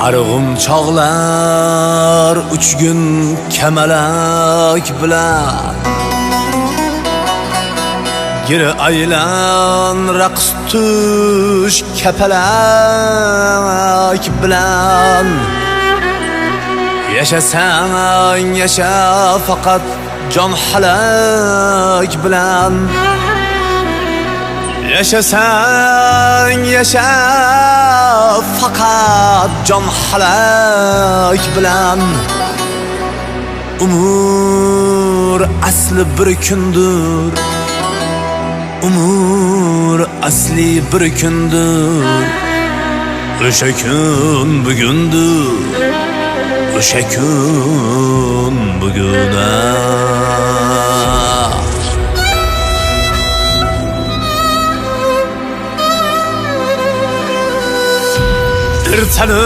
Arğım çağlar 3 gün kemelek bilen Geri aylan raqs tuş kepelek bilen Yaşasan yaşa fakat can halak bilen Yaşasan yaşa fakat can halak bilen Umur asli bir kundur Umur asli bir kundur O'sha kun bugundur O'sha kun bugundir Ertani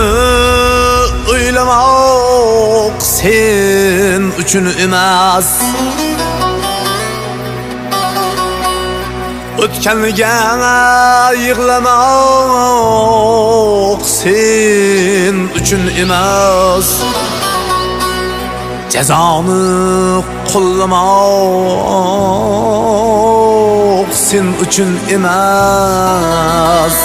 o'ylamoq sen uchun emas O'tganga yig'lamoq sen uchun emas Jazoni qo'llamoq sen uchun emas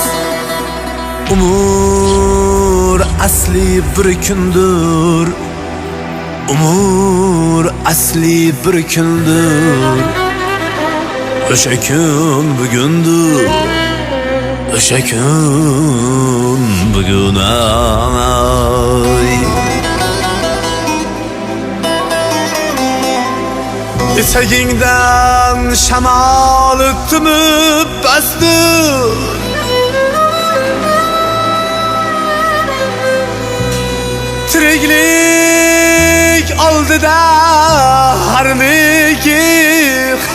Umur asli bir kundur Umur asli bir kundur O'sha kun bugundur O'sha kun bugun ay Etagingdan shamol o'tib bosdi Tiriklik oldida har neki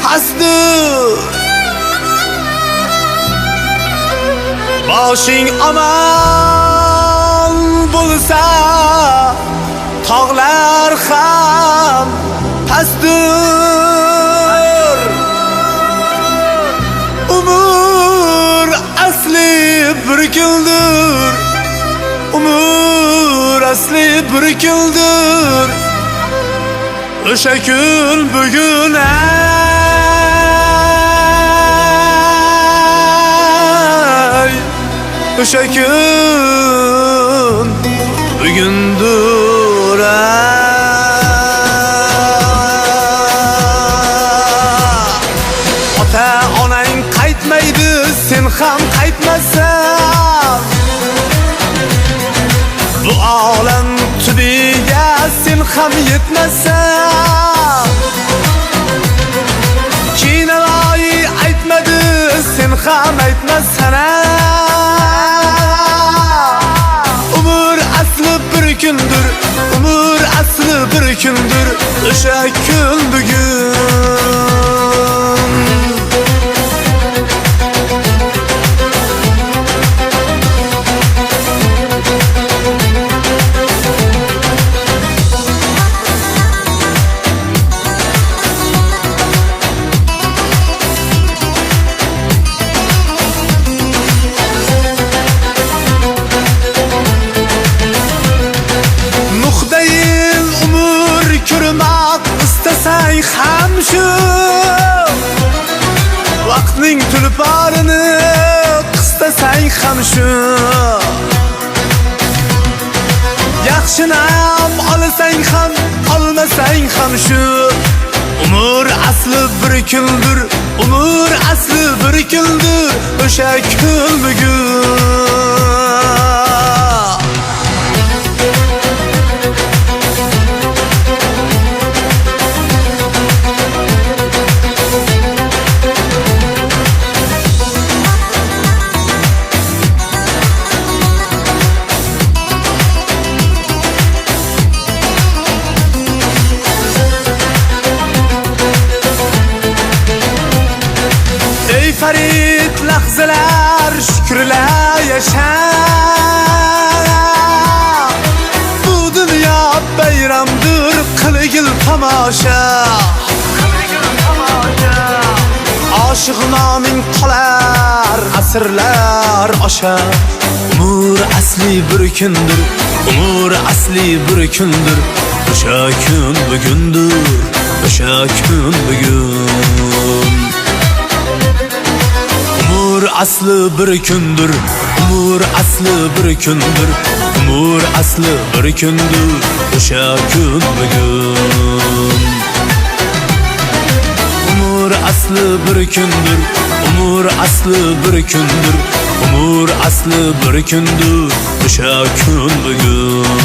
hasdur Boshing aman bo'lsa tog'lar ham pastdur Umur asli bir kundur Umur asli bir kundur O'sha kun bugun ay O'sha kun bugundur Ota onang qaytmaydi sen ham qaytmasan Bu olam tubiga sen ham yetmasan Kinavoyi aytmadi sen ham aytmasan Umur asli bir kundur Umur asli bir kundur O'sha kun bugun Istasang ham shu vaqtning tulporini qistasang ham shu Yaxshinam olsang ham olmasang ham shu Umur asli bir kundur Umur asli bir kundur O'sha kun bugun Farid lahzalar şükrla yaşa Bu dünya bayramdır kılıgıl tamaşa aşık naming qolar asrlar osha. Umur asli bir kundir, umur asli bir kundir. O'sha kun bugundir, o'sha kun bugun. Umur asli bir kundir, umur asli bir kundir. Umur asli bir kundir, o'sha kun bugun. Umur asli bir kundir, umur asli bir kundir. Umur asli bir kundir, o'sha kun bugun.